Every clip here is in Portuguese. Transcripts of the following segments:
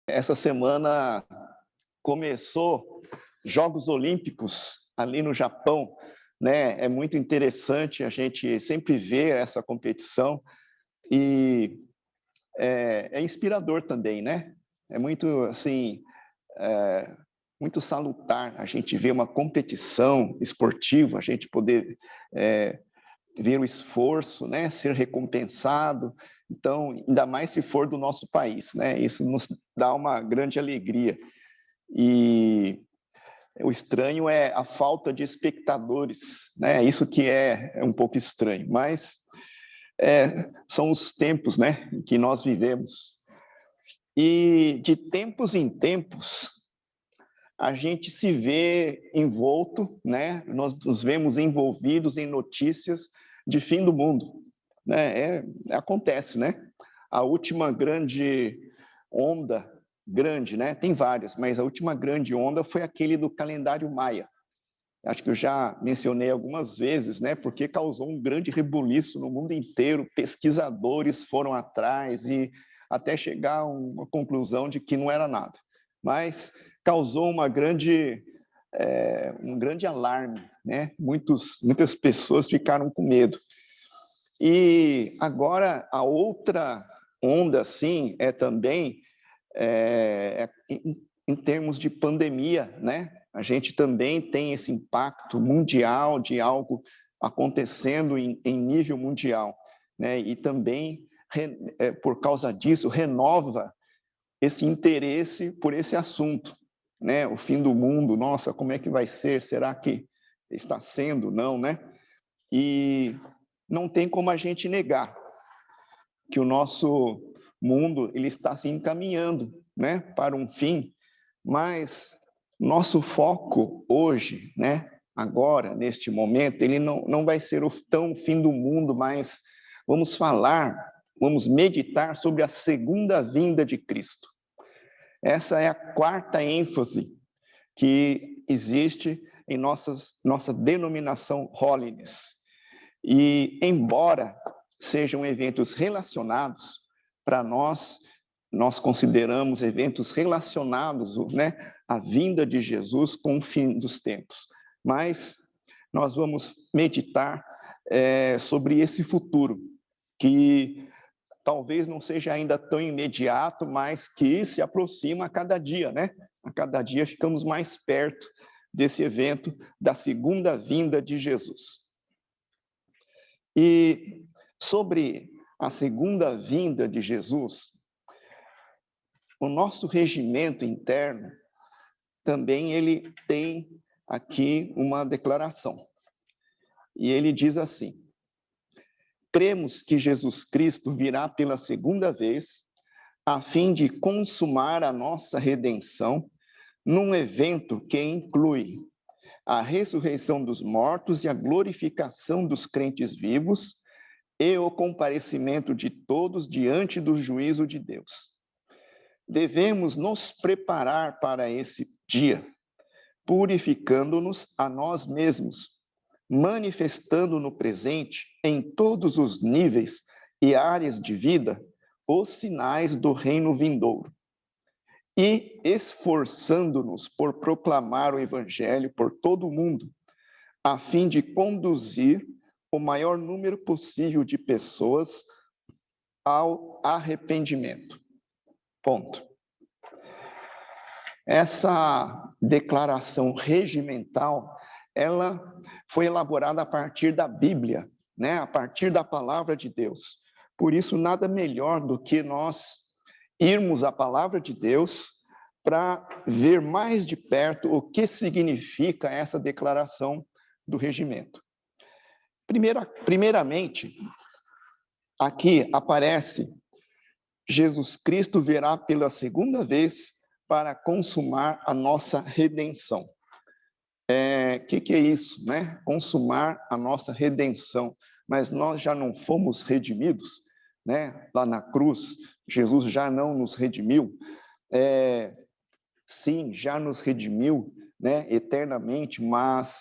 Essa semana começou Jogos Olímpicos ali no Japão, né? É muito interessante a gente sempre ver essa competição e é inspirador também, né? É muito assim, é, muito salutar a gente ver uma competição esportiva, a gente poder ver o esforço, né, ser recompensado. Então, ainda mais se for do nosso país, né? Isso nos dá uma grande alegria. E o estranho é a falta de espectadores, né? Isso que é um pouco estranho, mas são os tempos, né, em que nós vivemos. E de tempos em tempos, a gente se vê envolto, né? Nós nos vemos envolvidos em notícias de fim do mundo, né? Acontece, né? A última grande onda, grande, né? Tem várias, mas a última grande onda foi aquele do calendário maia. Acho que eu já mencionei algumas vezes, né? Porque causou um grande rebuliço no mundo inteiro. Pesquisadores foram atrás e até chegar a uma conclusão de que não era nada. Mas causou um grande alarme, né? Muitas pessoas ficaram com medo. E agora a outra onda, sim, é também em termos de pandemia, né? A gente também tem esse impacto mundial de algo acontecendo em nível mundial, né? E também, por causa disso, renova esse interesse por esse assunto, né? O fim do mundo, nossa, como é que vai ser? Será que está sendo? Não, né? E não tem como a gente negar que o nosso mundo ele está se encaminhando, né, para um fim, mas nosso foco hoje, né, agora, neste momento, ele não vai ser tão fim do mundo, mas vamos meditar sobre a segunda vinda de Cristo. Essa é a quarta ênfase que existe em nossa denominação Holiness. E, embora sejam eventos relacionados, para nós consideramos eventos relacionados, né, à vinda de Jesus com o fim dos tempos. Mas nós vamos meditar sobre esse futuro, que talvez não seja ainda tão imediato, mas que se aproxima a cada dia, né? A cada dia ficamos mais perto desse evento da segunda vinda de Jesus. E sobre a segunda vinda de Jesus, o nosso regimento interno também ele tem aqui uma declaração. E ele diz assim: cremos que Jesus Cristo virá pela segunda vez, a fim de consumar a nossa redenção num evento que inclui a ressurreição dos mortos e a glorificação dos crentes vivos e o comparecimento de todos diante do juízo de Deus. Devemos nos preparar para esse dia, purificando-nos a nós mesmos, manifestando no presente, em todos os níveis e áreas de vida, os sinais do reino vindouro. E esforçando-nos por proclamar o evangelho por todo o mundo, a fim de conduzir o maior número possível de pessoas ao arrependimento. Ponto. Essa declaração regimental, ela foi elaborada a partir da Bíblia, né? A partir da palavra de Deus. Por isso, nada melhor do que nós irmos à palavra de Deus para ver mais de perto o que significa essa declaração do regimento. Primeiramente, aqui aparece: Jesus Cristo virá pela segunda vez para consumar a nossa redenção. Que é isso, né? Consumar a nossa redenção. Mas nós já não fomos redimidos, né? Lá na cruz, Jesus já não nos redimiu. Sim, já nos redimiu, né? Eternamente, mas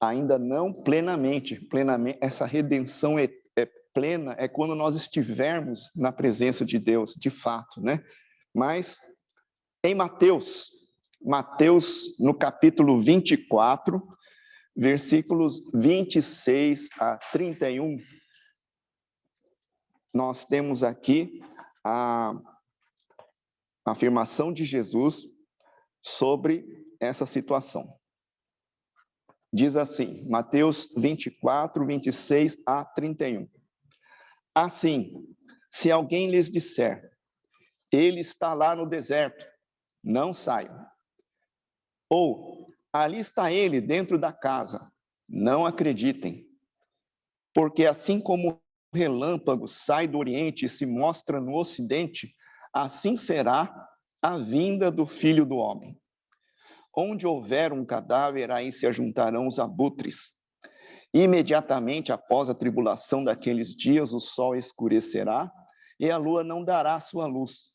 ainda não plenamente. Plenamente, essa redenção plena é quando nós estivermos na presença de Deus, de fato, né? Mas Em Mateus no capítulo 24, versículos 26 a 31, nós temos aqui a afirmação de Jesus sobre essa situação. Diz assim, Mateus 24, 26 a 31. Assim, se alguém lhes disser, ele está lá no deserto, não saiam. Ou, ali está ele dentro da casa, não acreditem. Porque assim como o relâmpago sai do Oriente e se mostra no Ocidente, assim será a vinda do Filho do Homem. Onde houver um cadáver, aí se ajuntarão os abutres. Imediatamente após a tribulação daqueles dias, o sol escurecerá e a lua não dará sua luz.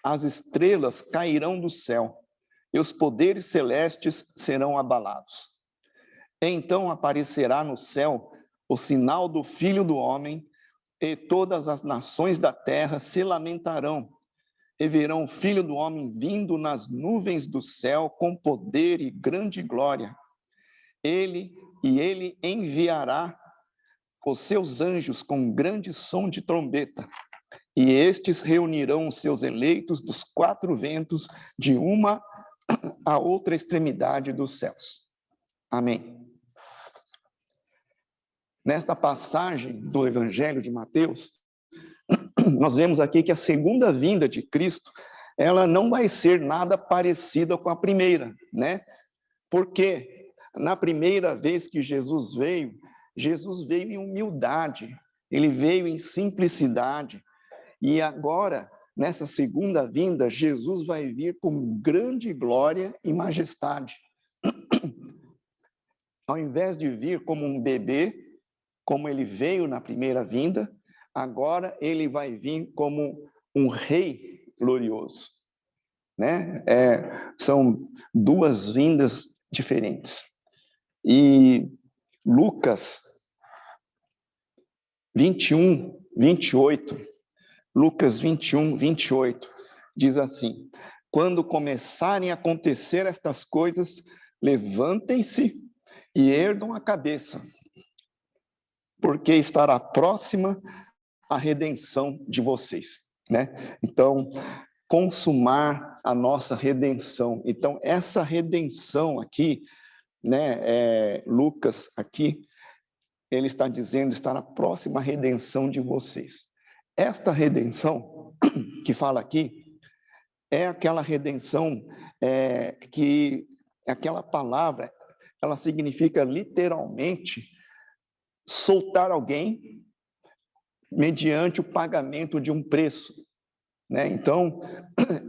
As estrelas cairão do céu e os poderes celestes serão abalados. Então aparecerá no céu o sinal do Filho do Homem, e todas as nações da terra se lamentarão, e verão o Filho do Homem vindo nas nuvens do céu com poder e grande glória. Ele enviará os seus anjos com grande som de trombeta, e estes reunirão os seus eleitos dos quatro ventos, de uma a outra extremidade dos céus. Amém. Nesta passagem do Evangelho de Mateus, nós vemos aqui que a segunda vinda de Cristo, ela não vai ser nada parecida com a primeira, né? Porque na primeira vez que Jesus veio em humildade, ele veio em simplicidade, e agora, nessa segunda vinda, Jesus vai vir com grande glória e majestade. Ao invés de vir como um bebê, como ele veio na primeira vinda, agora ele vai vir como um rei glorioso, né? São duas vindas diferentes. E Lucas 21, 28, Lucas 21, 28, diz assim, quando começarem a acontecer estas coisas, levantem-se e ergam a cabeça, porque estará próxima a redenção de vocês, né? Então, consumar a nossa redenção. Então, essa redenção aqui, né, Lucas aqui, ele está dizendo, estará próxima a redenção de vocês. Esta redenção que fala aqui, é aquela redenção que aquela palavra, ela significa literalmente soltar alguém mediante o pagamento de um preço, né? Então,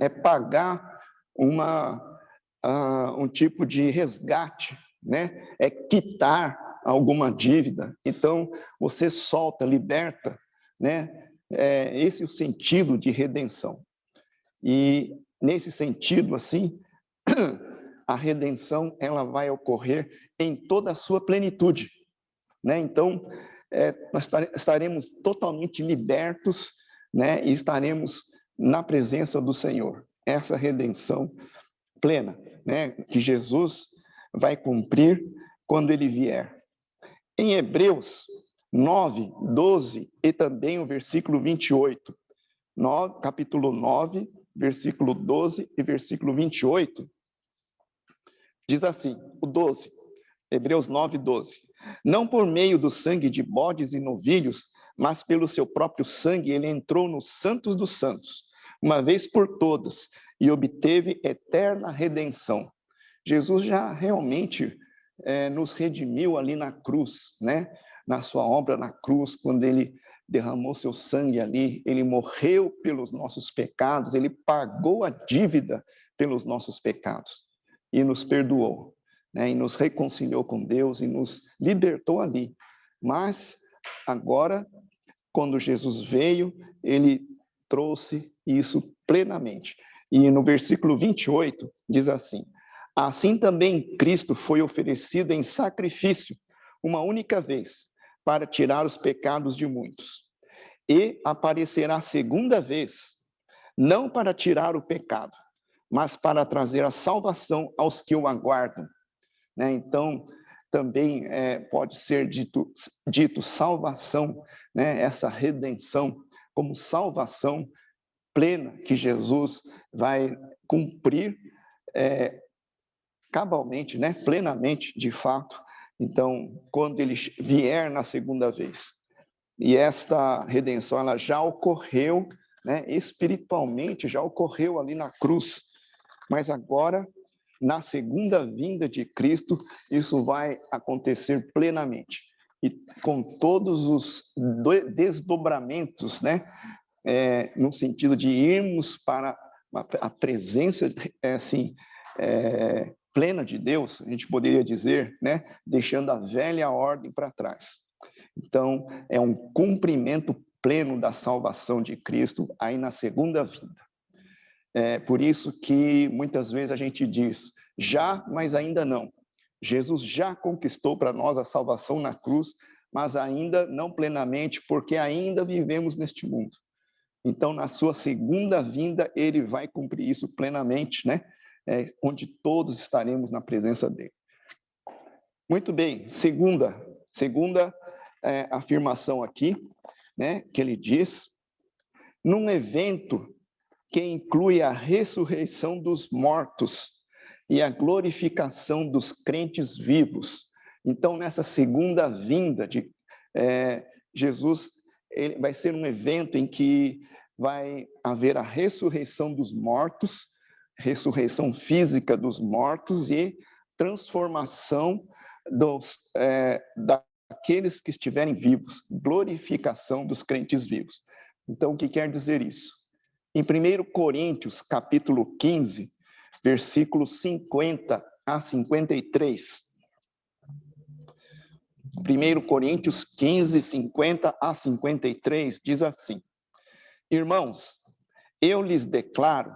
é pagar um tipo de resgate, né? É quitar alguma dívida. Então, você solta, liberta, né? Esse é o sentido de redenção. E, nesse sentido, assim, a redenção ela vai ocorrer em toda a sua plenitude, né? Então, nós estaremos totalmente libertos, né? E estaremos na presença do Senhor. Essa redenção plena, né? Que Jesus vai cumprir quando ele vier. Em Hebreus 9, 12 e também o versículo 28, capítulo 9, versículo 12 e versículo 28, diz assim, o 12, Hebreus 9, 12. Não por meio do sangue de bodes e novilhos, mas pelo seu próprio sangue ele entrou nos santos dos santos, uma vez por todas, e obteve eterna redenção. Jesus já realmente nos redimiu ali na cruz, né? Na sua obra na cruz, quando ele derramou seu sangue ali, ele morreu pelos nossos pecados, ele pagou a dívida pelos nossos pecados e nos perdoou, né? E nos reconciliou com Deus e nos libertou ali. Mas agora, quando Jesus veio, ele trouxe isso plenamente. E no versículo 28 diz assim: assim também Cristo foi oferecido em sacrifício uma única vez para tirar os pecados de muitos. E aparecerá segunda vez, não para tirar o pecado, mas para trazer a salvação aos que o aguardam. Né? Então, também pode ser dito salvação, né? Essa redenção como salvação plena que Jesus vai cumprir cabalmente, né? Plenamente, de fato. Então, quando ele vier na segunda vez. E esta redenção ela já ocorreu, né? Espiritualmente, já ocorreu ali na cruz. Mas agora, na segunda vinda de Cristo, isso vai acontecer plenamente. E com todos os desdobramentos, né? No sentido de irmos para a presença assim, plena de Deus, a gente poderia dizer, né? Deixando a velha ordem para trás. Então, é um cumprimento pleno da salvação de Cristo aí na segunda vinda. É por isso que muitas vezes a gente diz, já, mas ainda não. Jesus já conquistou para nós a salvação na cruz, mas ainda não plenamente, porque ainda vivemos neste mundo. Então, na sua segunda vinda, ele vai cumprir isso plenamente, né? Onde todos estaremos na presença dele. Muito bem, segunda afirmação aqui, né? Que ele diz, num evento que inclui a ressurreição dos mortos e a glorificação dos crentes vivos. Então, nessa segunda vinda de Jesus, ele vai ser um evento em que vai haver a ressurreição dos mortos, ressurreição física dos mortos e transformação daqueles que estiverem vivos, glorificação dos crentes vivos. Então, o que quer dizer isso? Em 1 Coríntios, capítulo 15, versículos 50 a 53. 1 Coríntios 15, 50 a 53, diz assim, irmãos, eu lhes declaro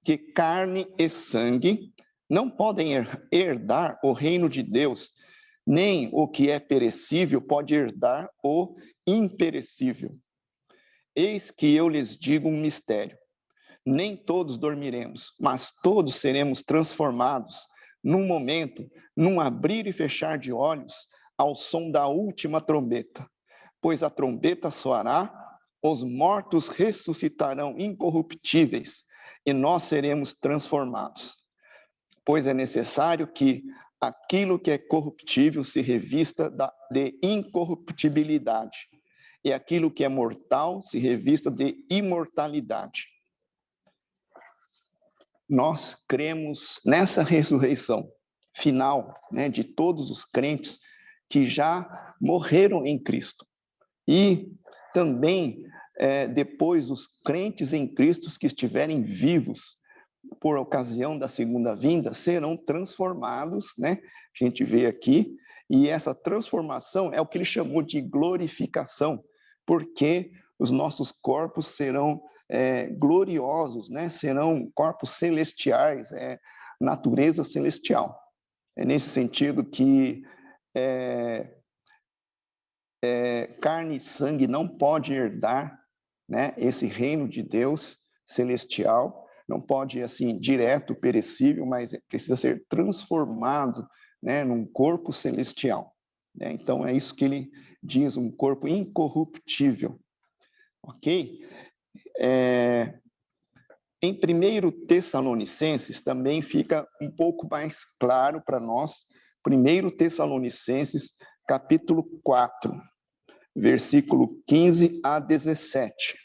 que carne e sangue não podem herdar o reino de Deus, nem o que é perecível pode herdar o imperecível. Eis que eu lhes digo um mistério. Nem todos dormiremos, mas todos seremos transformados num momento, num abrir e fechar de olhos, ao som da última trombeta. Pois a trombeta soará, os mortos ressuscitarão incorruptíveis, e nós seremos transformados. Pois é necessário que aquilo que é corruptível se revista de incorruptibilidade, e aquilo que é mortal se revista de imortalidade. Nós cremos nessa ressurreição final, né, de todos os crentes que já morreram em Cristo. E também, depois, os crentes em Cristo que estiverem vivos por ocasião da segunda vinda serão transformados, né? A gente vê aqui, e essa transformação é o que ele chamou de glorificação, porque os nossos corpos serão gloriosos, né? Serão corpos celestiais, natureza celestial. É nesse sentido que carne e sangue não pode herdar, né, esse reino de Deus celestial, não pode, assim, direto, perecível, mas precisa ser transformado, né, num corpo celestial. Né? Então, é isso que ele diz, um corpo incorruptível. Ok? Em 1 Tessalonicenses também fica um pouco mais claro para nós, 1 Tessalonicenses, capítulo 4, versículo 15 a 17.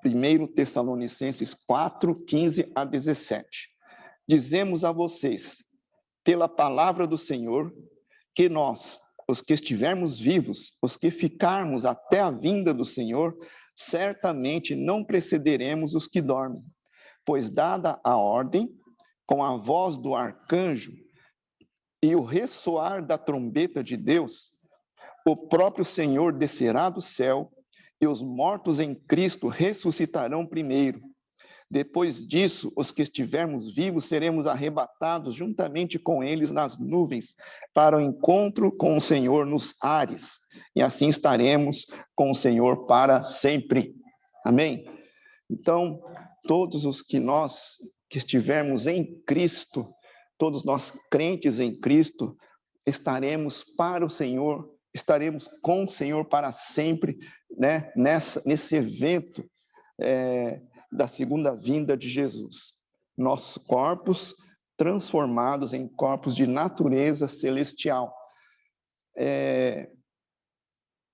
1 Tessalonicenses 4, 15 a 17. Dizemos a vocês, pela palavra do Senhor, que nós, os que estivermos vivos, os que ficarmos até a vinda do Senhor, certamente não precederemos os que dormem, pois dada a ordem, com a voz do arcanjo e o ressoar da trombeta de Deus, o próprio Senhor descerá do céu e os mortos em Cristo ressuscitarão primeiro. Depois disso, os que estivermos vivos seremos arrebatados juntamente com eles nas nuvens para o encontro com o Senhor nos ares. E assim estaremos com o Senhor para sempre. Amém? Então, todos os que nós que estivermos em Cristo, todos nós crentes em Cristo, estaremos para o Senhor, estaremos com o Senhor para sempre, né? Nesse evento da segunda vinda de Jesus. Nossos corpos transformados em corpos de natureza celestial.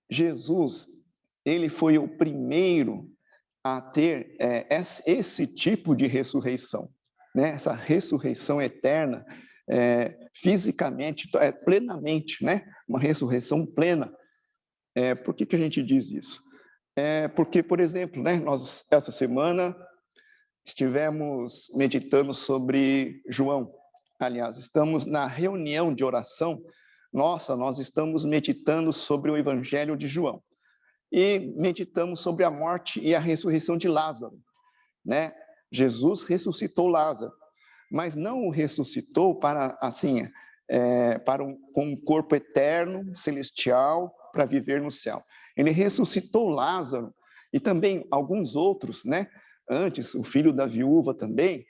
Jesus, ele foi o primeiro a ter esse tipo de ressurreição, né? Essa ressurreição eterna, fisicamente, plenamente, né? Uma ressurreição plena. Por que a gente diz isso? Porque, por exemplo, né, nós, essa semana, estivemos meditando sobre João. Aliás, estamos na reunião de oração. Nós estamos meditando sobre o Evangelho de João. E meditamos sobre a morte e a ressurreição de Lázaro, né? Jesus ressuscitou Lázaro, mas não o ressuscitou para, assim, com um corpo eterno, celestial, para viver no céu. Ele ressuscitou Lázaro e também alguns outros, né? Antes, o filho da viúva também,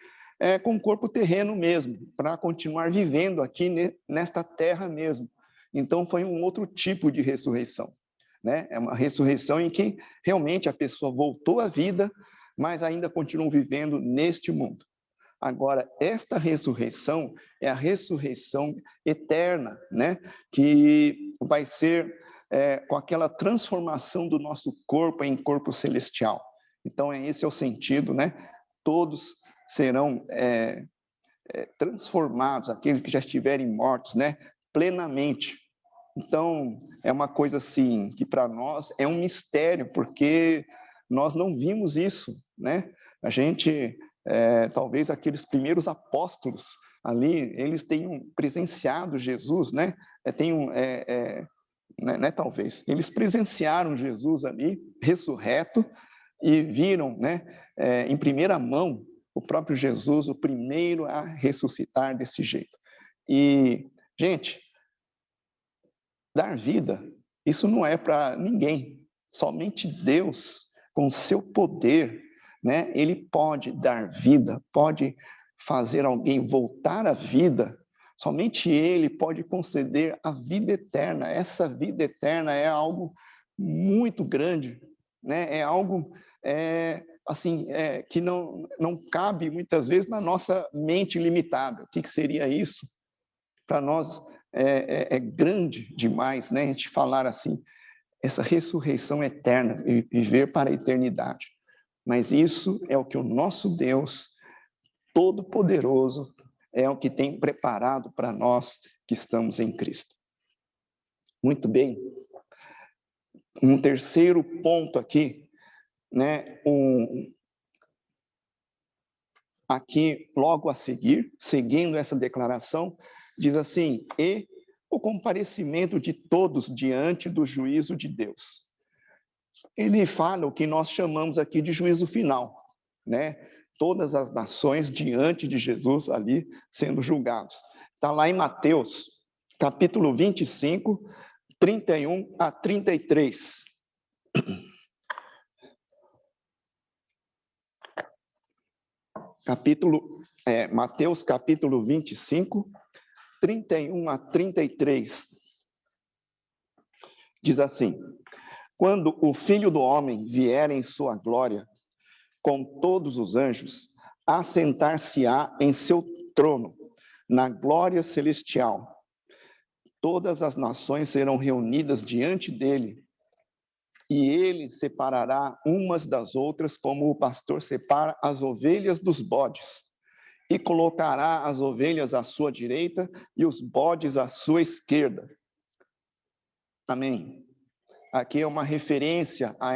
com um corpo terreno mesmo, para continuar vivendo aqui nesta terra mesmo. Então, foi um outro tipo de ressurreição, né? É uma ressurreição em que realmente a pessoa voltou à vida, mas ainda continua vivendo neste mundo. Agora, esta ressurreição é a ressurreição eterna, né? Que vai ser com aquela transformação do nosso corpo em corpo celestial. Então, esse é o sentido, né? Todos serão transformados, aqueles que já estiverem mortos, né? Plenamente. Então, é uma coisa assim, que para nós é um mistério, porque nós não vimos isso, né? A gente, talvez aqueles primeiros apóstolos ali, eles tenham presenciado Jesus, né? Talvez, eles presenciaram Jesus ali, ressurreto, e viram, né, em primeira mão, o próprio Jesus, o primeiro a ressuscitar desse jeito. E, gente, dar vida, isso não é para ninguém. Somente Deus, com seu poder, né, ele pode dar vida, pode fazer alguém voltar à vida. Somente ele pode conceder a vida eterna. Essa vida eterna é algo muito grande, né? É algo assim, que não cabe muitas vezes na nossa mente limitada. O que seria isso? Para nós é grande demais, né? A gente falar assim, essa ressurreição eterna e viver para a eternidade. Mas isso é o que o nosso Deus Todo-Poderoso é o que tem preparado para nós que estamos em Cristo. Muito bem. Um terceiro ponto aqui, né? Aqui, logo a seguir, seguindo essa declaração, diz assim: e o comparecimento de todos diante do juízo de Deus. Ele fala o que nós chamamos aqui de juízo final, né? Todas as nações diante de Jesus ali sendo julgados. Está lá em Mateus, capítulo 25, 31 a 33. Mateus, capítulo 25, 31 a 33. Diz assim: quando o Filho do Homem vier em sua glória, com todos os anjos, assentar-se-á em seu trono, na glória celestial. Todas as nações serão reunidas diante dele, e ele separará umas das outras, como o pastor separa as ovelhas dos bodes, e colocará as ovelhas à sua direita e os bodes à sua esquerda. Amém. Aqui é uma referência a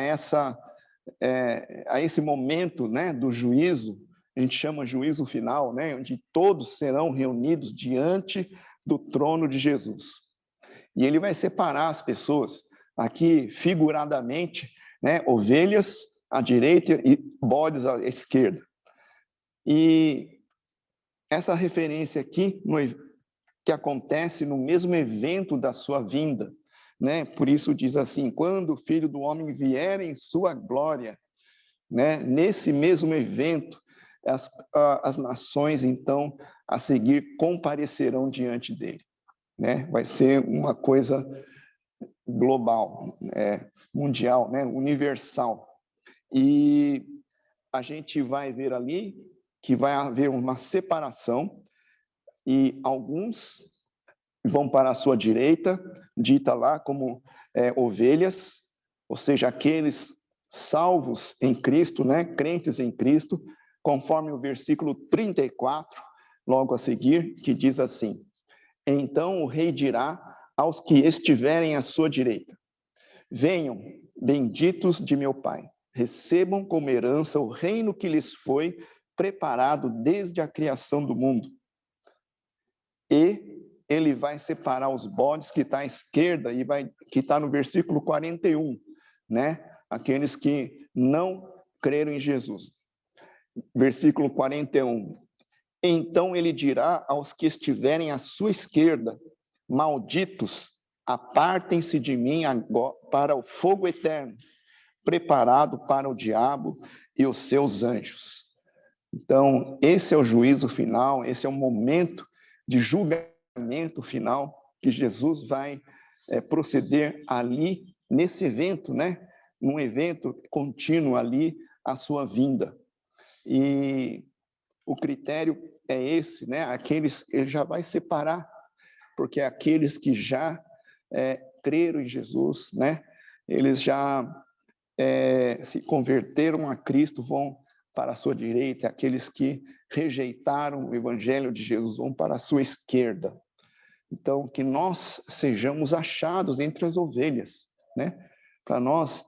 esse momento, né, do juízo. A gente chama juízo final, né, onde todos serão reunidos diante do trono de Jesus. E ele vai separar as pessoas, aqui figuradamente, né, ovelhas à direita e bodes à esquerda. E essa referência aqui, que acontece no mesmo evento da sua vinda, né? Por isso diz assim: quando o Filho do Homem vier em sua glória. né? Nesse mesmo evento, as nações, então, a seguir, comparecerão diante dele, né? Vai ser uma coisa global, mundial, né? Universal. E a gente vai ver ali que vai haver uma separação e alguns vão para a sua direita, dita lá como ovelhas, ou seja, aqueles salvos em Cristo, né, crentes em Cristo, conforme o versículo 34, logo a seguir, que diz assim: então o rei dirá aos que estiverem à sua direita: venham, benditos de meu Pai, recebam como herança o reino que lhes foi preparado desde a criação do mundo. E ele vai separar os bodes que está à esquerda e que está no versículo 41, né? Aqueles que não creram em Jesus. Versículo 41. Então ele dirá aos que estiverem à sua esquerda: malditos, apartem-se de mim agora para o fogo eterno, preparado para o diabo e os seus anjos. Então, esse é o juízo final, esse é o momento de julgamento final que Jesus vai proceder ali, nesse evento, né? Num evento contínuo ali, a sua vinda. E o critério é esse, né? Ele já vai separar, porque aqueles que já creram em Jesus, né? Eles já se converteram a Cristo, vão para a sua direita, aqueles que rejeitaram o evangelho de Jesus vão para a sua esquerda. Então, que nós sejamos achados entre as ovelhas, né? Para nós,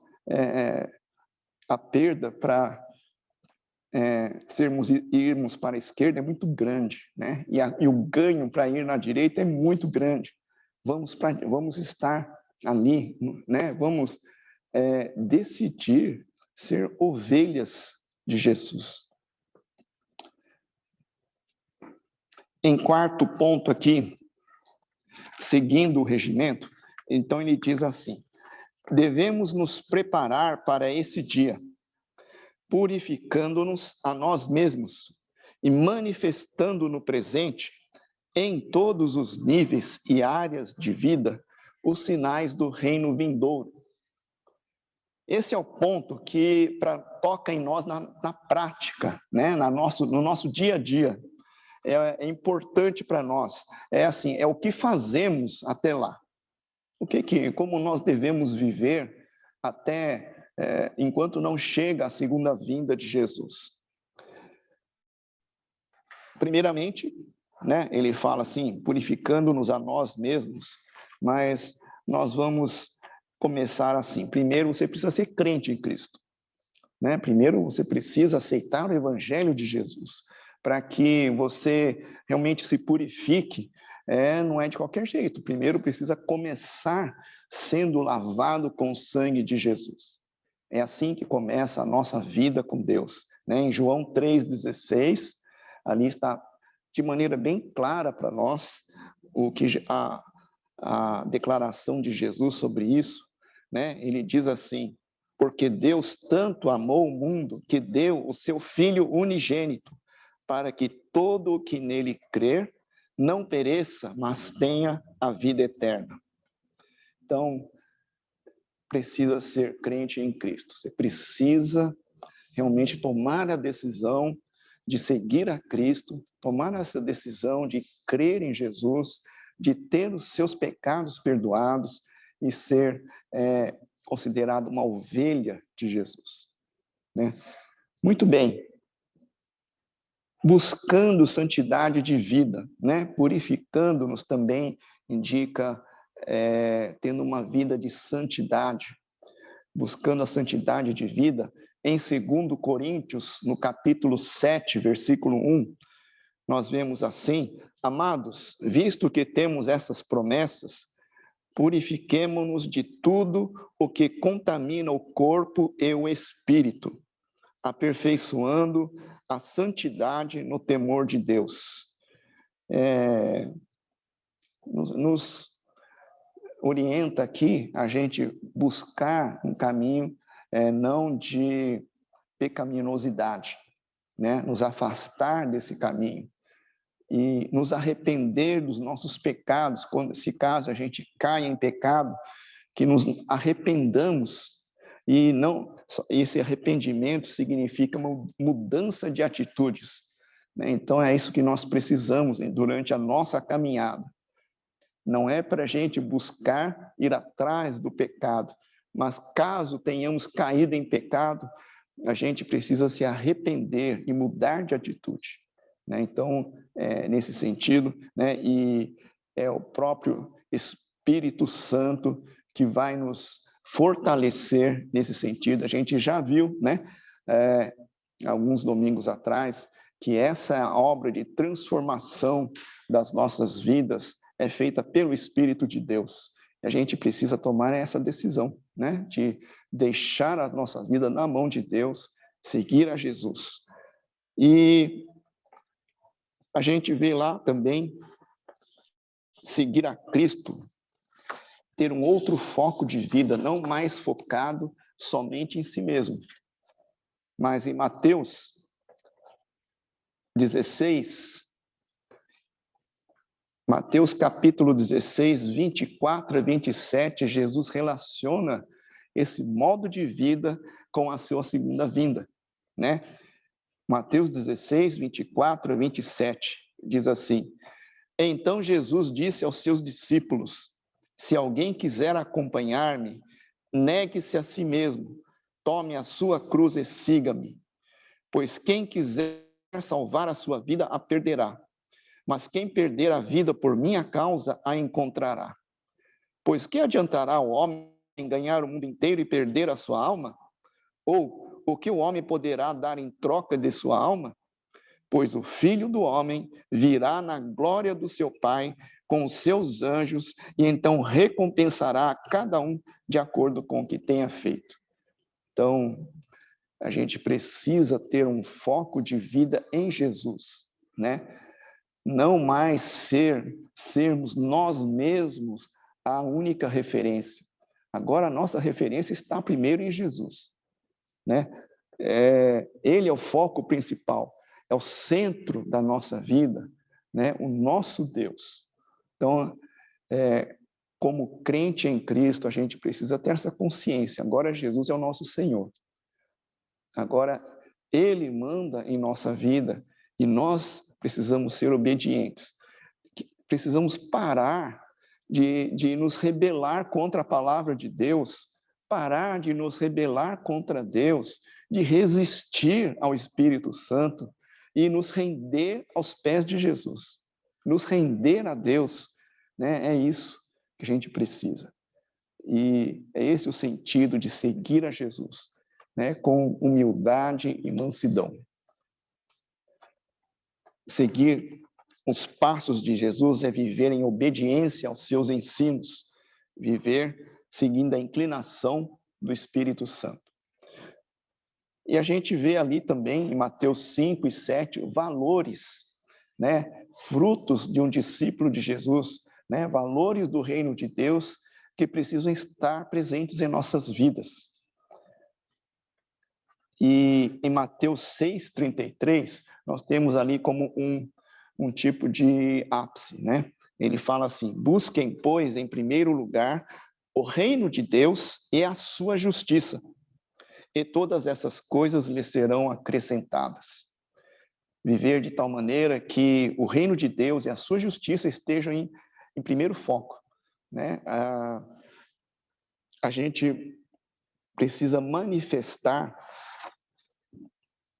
a perda para irmos para a esquerda é muito grande, né? E o ganho para ir na direita é muito grande. Vamos estar ali, né? Vamos decidir ser ovelhas de Jesus. Em quarto ponto aqui, seguindo o regimento, então ele diz assim: devemos nos preparar para esse dia, purificando-nos a nós mesmos e manifestando no presente, em todos os níveis e áreas de vida, os sinais do reino vindouro. Esse é o ponto que toca em nós na prática, né? No nosso dia a dia. É importante para nós. É assim, é o que fazemos até lá. Como nós devemos viver até enquanto não chega a segunda vinda de Jesus. Primeiramente, né, ele fala assim, purificando-nos a nós mesmos, mas nós vamos começar assim. Primeiro, você precisa ser crente em Cristo, né? Primeiro, você precisa aceitar o evangelho de Jesus, para que você realmente se purifique. Não é de qualquer jeito. Primeiro, precisa começar sendo lavado com o sangue de Jesus. É assim que começa a nossa vida com Deus, né? Em João 3,16, ali está de maneira bem clara para nós a declaração de Jesus sobre isso, né? Ele diz assim: porque Deus tanto amou o mundo que deu o seu Filho unigênito, para que todo o que nele crer não pereça, mas tenha a vida eterna. Então, precisa ser crente em Cristo. Você precisa realmente tomar a decisão de seguir a Cristo, tomar essa decisão de crer em Jesus, de ter os seus pecados perdoados e ser considerado uma ovelha de Jesus, né? Muito bem. Buscando santidade de vida, né? Purificando-nos também indica tendo uma vida de santidade, buscando a santidade de vida. Em 2 Coríntios, no capítulo 7, versículo 1, nós vemos assim: amados, visto que temos essas promessas, purifiquemo-nos de tudo o que contamina o corpo e o espírito, aperfeiçoando a santidade no temor de Deus. Nos orienta aqui a gente buscar um caminho não de pecaminosidade, né? Nos afastar desse caminho e nos arrepender dos nossos pecados, quando, se caso a gente caia em pecado, que nos arrependamos, e não esse arrependimento significa uma mudança de atitudes, né? Então é isso que nós precisamos, né, durante a nossa caminhada. Não é para a gente buscar ir atrás do pecado, mas caso tenhamos caído em pecado, a gente precisa se arrepender e mudar de atitude, né? Então, nesse sentido, né, e é o próprio Espírito Santo que vai nos fortalecer nesse sentido. A gente já viu, né, alguns domingos atrás, que essa obra de transformação das nossas vidas é feita pelo Espírito de Deus. A gente precisa tomar essa decisão, né, de deixar a nossa vida na mão de Deus, seguir a Jesus. E a gente vê lá também seguir a Cristo, ter um outro foco de vida, não mais focado somente em si mesmo. Mas em Mateus 16, Mateus capítulo 16, 24 a 27, Jesus relaciona esse modo de vida com a sua segunda vinda, né? Mateus 16, 24 a 27, diz assim: Então Jesus disse aos seus discípulos: Se alguém quiser acompanhar-me, negue-se a si mesmo, tome a sua cruz e siga-me. Pois quem quiser salvar a sua vida, a perderá. Mas quem perder a vida por minha causa, a encontrará. Pois que adiantará o homem ganhar o mundo inteiro e perder a sua alma? Ou o que o homem poderá dar em troca de sua alma? Pois o Filho do Homem virá na glória do seu Pai com os seus anjos e então recompensará a cada um de acordo com o que tenha feito. Então, a gente precisa ter um foco de vida em Jesus, né? Não mais sermos nós mesmos a única referência. Agora, a nossa referência está primeiro em Jesus, né? Ele é o foco principal, é o centro da nossa vida, né? O nosso Deus. Então, como crente em Cristo, a gente precisa ter essa consciência. Agora, Jesus é o nosso Senhor. Agora, Ele manda em nossa vida e nós precisamos ser obedientes. Precisamos parar de nos rebelar contra a palavra de Deus, parar de nos rebelar contra Deus, de resistir ao Espírito Santo e nos render aos pés de Jesus. Nos render a Deus, né? É isso que a gente precisa. E é esse o sentido de seguir a Jesus, né? Com humildade e mansidão. Seguir os passos de Jesus é viver em obediência aos seus ensinos, viver seguindo a inclinação do Espírito Santo. E a gente vê ali também, em Mateus 5 e 7, valores, né? Frutos de um discípulo de Jesus, né? Valores do reino de Deus que precisam estar presentes em nossas vidas. E em Mateus 6:33, nós temos ali como um tipo de ápice, né? Ele fala assim: busquem, pois, em primeiro lugar, o reino de Deus e a sua justiça, e todas essas coisas lhes serão acrescentadas. Viver de tal maneira que o reino de Deus e a sua justiça estejam em primeiro foco, né? A gente precisa manifestar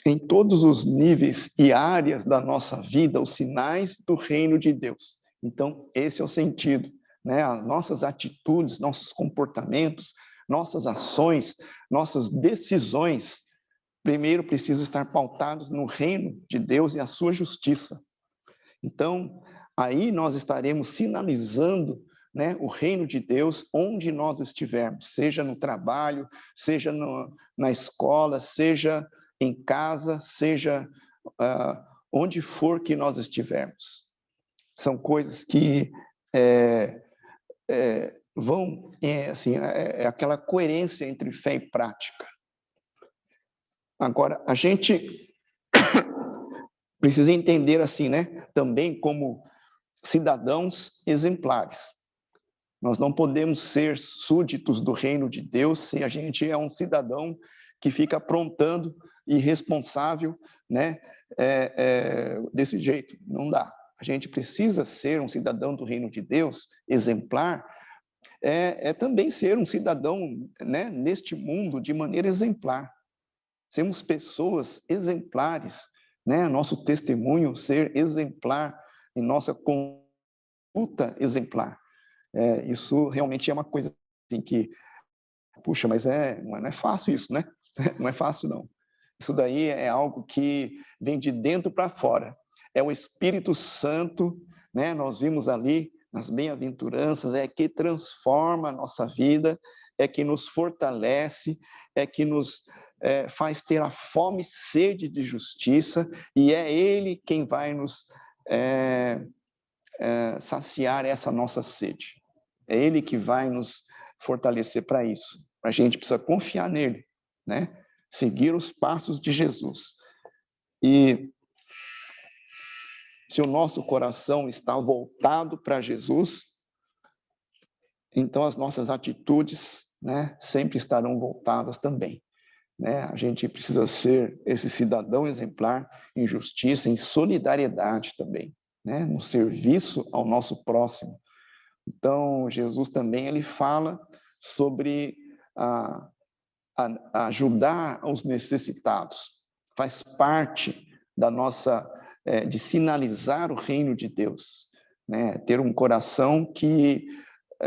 em todos os níveis e áreas da nossa vida os sinais do reino de Deus. Então, esse é o sentido, né? As nossas atitudes, nossos comportamentos, nossas ações, nossas decisões, primeiro precisam estar pautados no reino de Deus e a sua justiça. Então, aí nós estaremos sinalizando, né, o reino de Deus onde nós estivermos, seja no trabalho, seja na escola, seja em casa, seja onde for que nós estivermos. São coisas que vão, assim, aquela coerência entre fé e prática. Agora, a gente precisa entender assim, né? Também como cidadãos exemplares. Nós não podemos ser súditos do reino de Deus se a gente é um cidadão que fica aprontando irresponsável, né? Desse jeito. Não dá. A gente precisa ser um cidadão do reino de Deus, exemplar, também ser um cidadão, né, neste mundo de maneira exemplar. Sermos pessoas exemplares, né? Nosso testemunho ser exemplar em nossa conduta exemplar. Isso realmente é uma coisa assim que, puxa, mas não é fácil isso, né? Não é fácil, não. Isso daí é algo que vem de dentro para fora. É o Espírito Santo, né? Nós vimos ali nas bem-aventuranças, que transforma a nossa vida, que nos fortalece, que nos faz ter a fome e sede de justiça, e é Ele quem vai nos saciar essa nossa sede. É Ele que vai nos fortalecer para isso. A gente precisa confiar nele, né? Seguir os passos de Jesus. E se o nosso coração está voltado para Jesus, então as nossas atitudes, né, sempre estarão voltadas também. Né? A gente precisa ser esse cidadão exemplar em justiça, em solidariedade também, né? No serviço ao nosso próximo. Então, Jesus também ele fala sobre ajudar os necessitados. Faz parte da nossa, de sinalizar o reino de Deus, né? Ter um coração que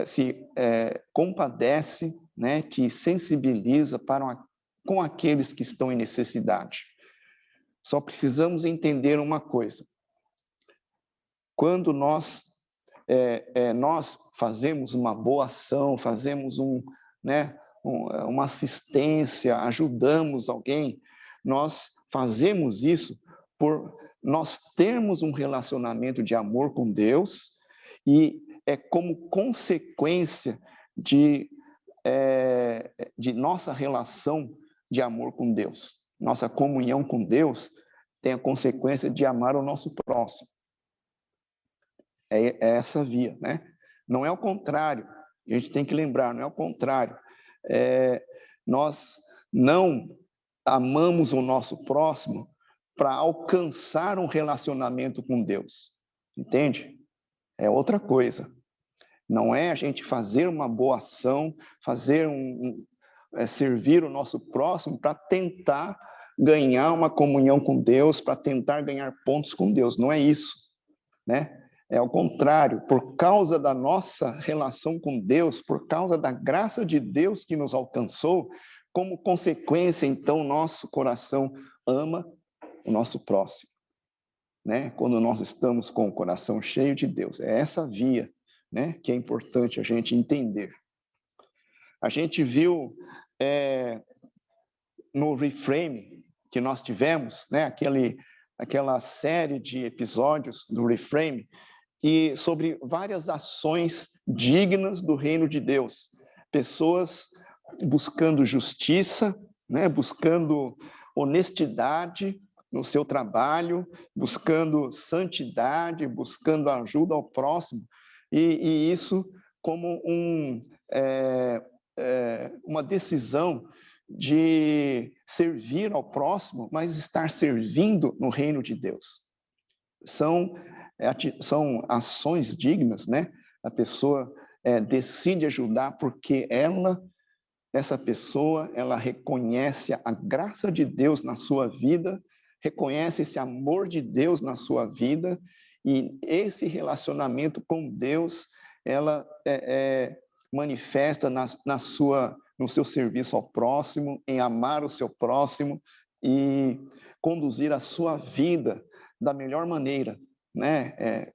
se compadece, né? Que sensibiliza com aqueles que estão em necessidade. Só precisamos entender uma coisa. Quando nós fazemos uma boa ação, fazemos uma assistência, ajudamos alguém, nós fazemos isso por nós termos um relacionamento de amor com Deus e é como consequência de nossa relação de amor com Deus. Nossa comunhão com Deus tem a consequência de amar o nosso próximo. É essa via, né? Não é o contrário. A gente tem que lembrar, não é o contrário. Nós não amamos o nosso próximo para alcançar um relacionamento com Deus. Entende? É outra coisa. Não é a gente fazer uma boa ação, servir o nosso próximo para tentar ganhar uma comunhão com Deus, para tentar ganhar pontos com Deus. Não é isso, né? É ao contrário, por causa da nossa relação com Deus, por causa da graça de Deus que nos alcançou, como consequência, então, nosso coração ama o nosso próximo, né? Quando nós estamos com o coração cheio de Deus. É essa via, né, que é importante a gente entender. A gente viu no Reframe que nós tivemos, né, aquela série de episódios do Reframe, e sobre várias ações dignas do reino de Deus. Pessoas buscando justiça, né, buscando honestidade no seu trabalho, buscando santidade, buscando ajuda ao próximo, e isso como uma decisão de servir ao próximo, mas estar servindo no reino de Deus. São ações dignas, né? A pessoa decide ajudar porque essa pessoa, ela reconhece a graça de Deus na sua vida, reconhece esse amor de Deus na sua vida, e esse relacionamento com Deus, ela manifesta no seu serviço ao próximo, em amar o seu próximo e conduzir a sua vida da melhor maneira, né?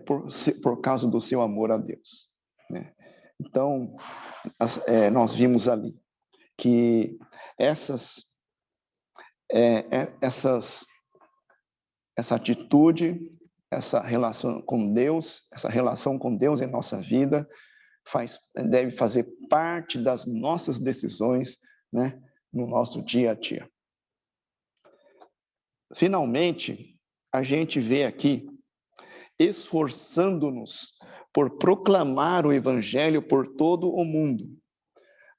Por causa do seu amor a Deus, né? Então, nós vimos ali que essa atitude, essa relação com Deus em nossa vida, deve fazer parte das nossas decisões, né, no nosso dia a dia. finalmente, a gente vê aqui, esforçando-nos por proclamar o evangelho por todo o mundo,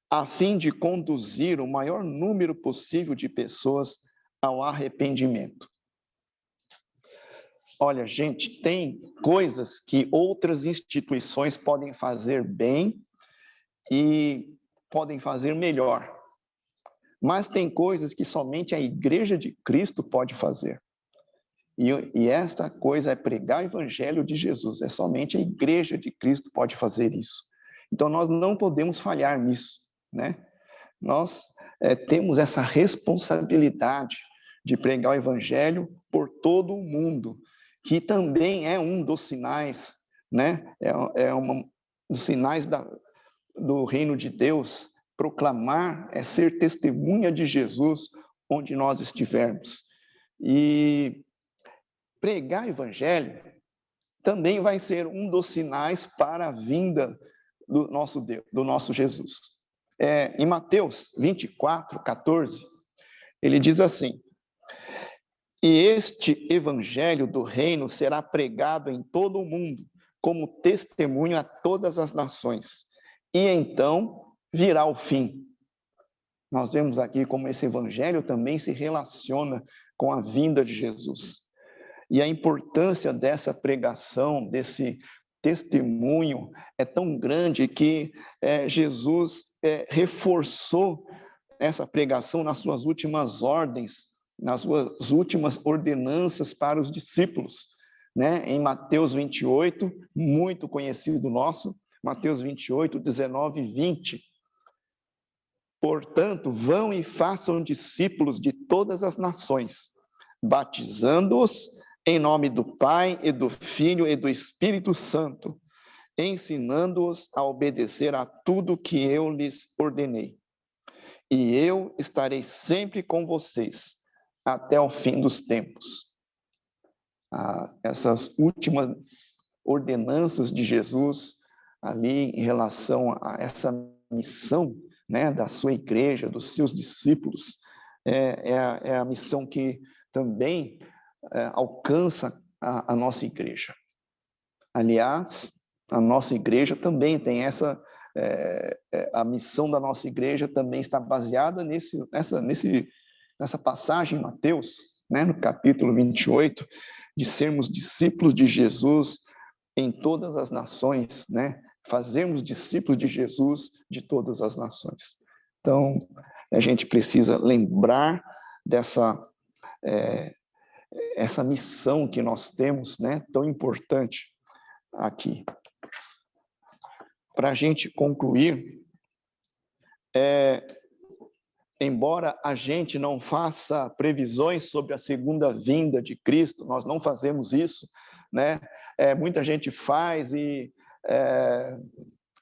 a fim de conduzir o maior número possível de pessoas ao arrependimento. Olha, gente, tem coisas que outras instituições podem fazer bem e podem fazer melhor. Mas tem coisas que somente a Igreja de Cristo pode fazer. E esta coisa é pregar o Evangelho de Jesus. É somente a Igreja de Cristo pode fazer isso. Então, nós não podemos falhar nisso, né? Nós temos essa responsabilidade de pregar o Evangelho por todo o mundo, que também é um dos sinais, né? Um dos sinais do reino de Deus. Proclamar é ser testemunha de Jesus onde nós estivermos. E pregar o Evangelho também vai ser um dos sinais para a vinda do nosso Deus, do nosso Jesus. Em Mateus 24, 14, ele diz assim: e este evangelho do reino será pregado em todo o mundo, como testemunho a todas as nações. E então virá o fim. Nós vemos aqui como esse evangelho também se relaciona com a vinda de Jesus. E a importância dessa pregação, desse testemunho, é tão grande que Jesus reforçou essa pregação nas suas últimas ordens, nas suas últimas ordenanças para os discípulos, né? Em Mateus 28, muito conhecido nosso, Mateus 28, 19 e 20. Portanto, vão e façam discípulos de todas as nações, batizando-os em nome do Pai e do Filho e do Espírito Santo, ensinando-os a obedecer a tudo que eu lhes ordenei. E eu estarei sempre com vocês até o fim dos tempos. Essas últimas ordenanças de Jesus ali em relação a essa missão, né, da sua igreja, dos seus discípulos, é a missão que também alcança a nossa igreja. Aliás, a nossa igreja também tem a missão da nossa igreja também está baseada nessa passagem em Mateus, né, no capítulo 28, de sermos discípulos de Jesus em todas as nações, né? Fazermos discípulos de Jesus de todas as nações. Então, a gente precisa lembrar essa missão que nós temos, né, tão importante aqui. Para a gente concluir, embora a gente não faça previsões sobre a segunda vinda de Cristo, nós não fazemos isso, né? Muita gente faz e,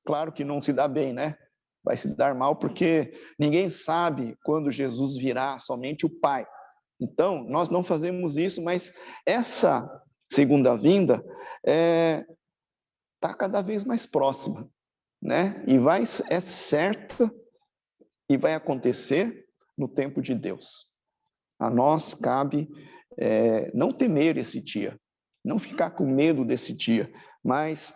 claro que não se dá bem, né? Vai se dar mal porque ninguém sabe quando Jesus virá, somente o Pai. Então, nós não fazemos isso, mas essa segunda vinda está cada vez mais próxima, né? E é certa e vai acontecer no tempo de Deus. A nós cabe não temer esse dia, não ficar com medo desse dia, mas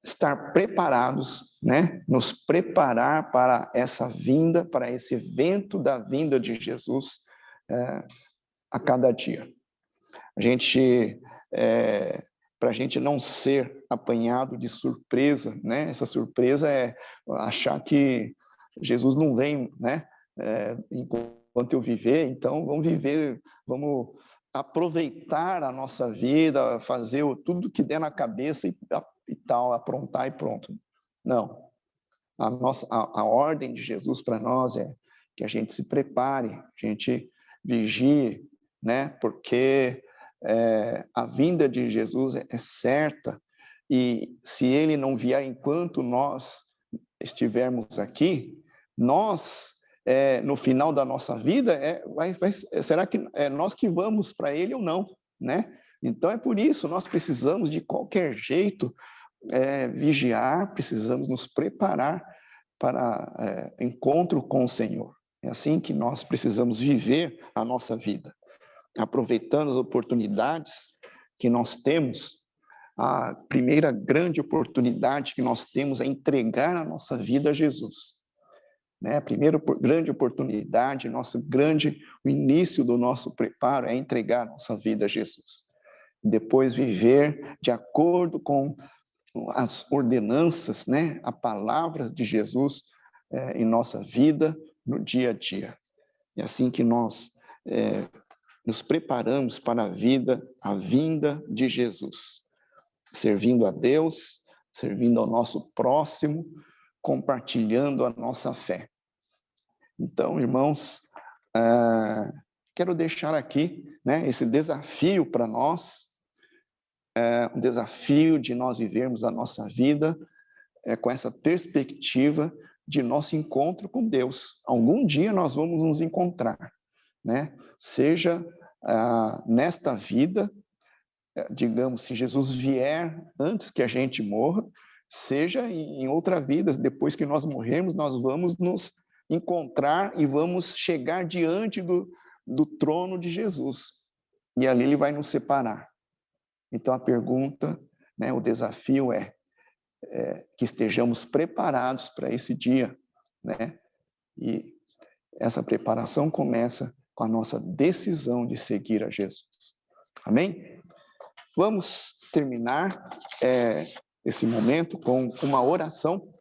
estar preparados, né? Nos preparar para essa vinda, para esse evento da vinda de Jesus a cada dia. Para a gente não ser apanhado de surpresa, né? Essa surpresa é achar que Jesus não vem, né? Enquanto eu viver, então vamos aproveitar a nossa vida, fazer tudo que der na cabeça e tal, aprontar e pronto. Não. A ordem de Jesus para nós é que a gente se prepare, a gente vigie, né? Porque a vinda de Jesus é certa, e se ele não vier enquanto nós estivermos aqui, nós, no final da nossa vida, será que é nós que vamos para ele ou não, né? Então, é por isso, nós precisamos, de qualquer jeito, vigiar, precisamos nos preparar para encontro com o Senhor. É assim que nós precisamos viver a nossa vida. aproveitando as oportunidades que nós temos. A primeira grande oportunidade que nós temos é entregar a nossa vida a Jesus. Né? A primeira grande oportunidade, o início do nosso preparo é entregar a nossa vida a Jesus. Depois viver de acordo com as ordenanças, né? A palavra de Jesus em nossa vida, no dia a dia. É assim que nós nos preparamos para a vinda de Jesus. Servindo a Deus, servindo ao nosso próximo, compartilhando a nossa fé. Então, irmãos, quero deixar aqui, né, esse desafio para nós, um desafio de nós vivermos a nossa vida com essa perspectiva de nosso encontro com Deus. Algum dia nós vamos nos encontrar, né? Seja nesta vida, digamos, se Jesus vier antes que a gente morra, seja em outra vida, depois que nós morrermos, nós vamos nos encontrar e vamos chegar diante do trono de Jesus. E ali ele vai nos separar. Então a pergunta, né, o desafio é que estejamos preparados para esse dia, né? E essa preparação começa com a nossa decisão de seguir a Jesus. Amém? Vamos terminar esse momento com uma oração.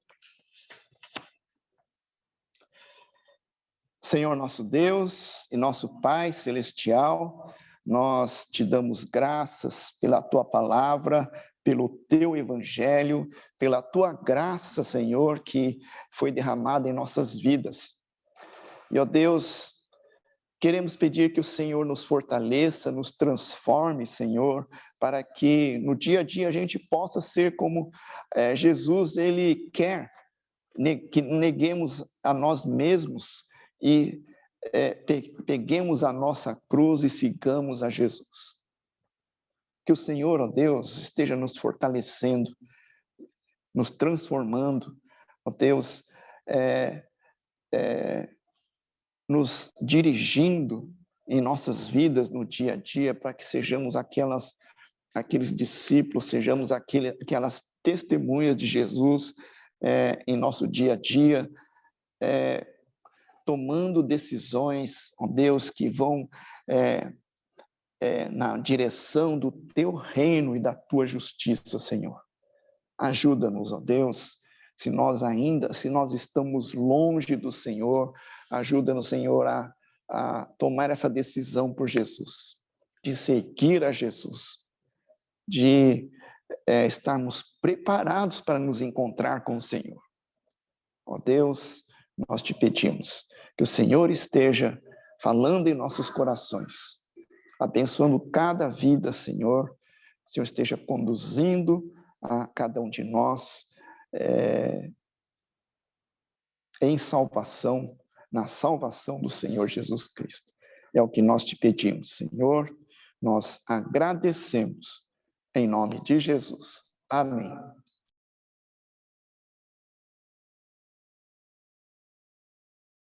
Senhor nosso Deus e nosso Pai celestial, nós te damos graças pela tua palavra, pelo teu evangelho, pela tua graça, Senhor, que foi derramada em nossas vidas. E, ó Deus, queremos pedir que o Senhor nos fortaleça, nos transforme, Senhor, para que no dia a dia a gente possa ser como Jesus, ele quer, que neguemos a nós mesmos e peguemos a nossa cruz e sigamos a Jesus. Que o Senhor, ó Deus, esteja nos fortalecendo, nos transformando, ó Deus, nos dirigindo em nossas vidas no dia a dia, para que sejamos aqueles discípulos, sejamos aquelas testemunhas de Jesus em nosso dia a dia, tomando decisões, ó Deus, que vão na direção do teu reino e da tua justiça, Senhor. Ajuda-nos, ó Deus, se nós estamos longe do Senhor, ajuda-nos, Senhor, a tomar essa decisão por Jesus, de seguir a Jesus, de estarmos preparados para nos encontrar com o Senhor. Ó Deus, nós te pedimos que o Senhor esteja falando em nossos corações, abençoando cada vida, Senhor. O Senhor esteja conduzindo a cada um de nós em salvação, na salvação do Senhor Jesus Cristo. É o que nós te pedimos, Senhor. Nós agradecemos em nome de Jesus. Amém.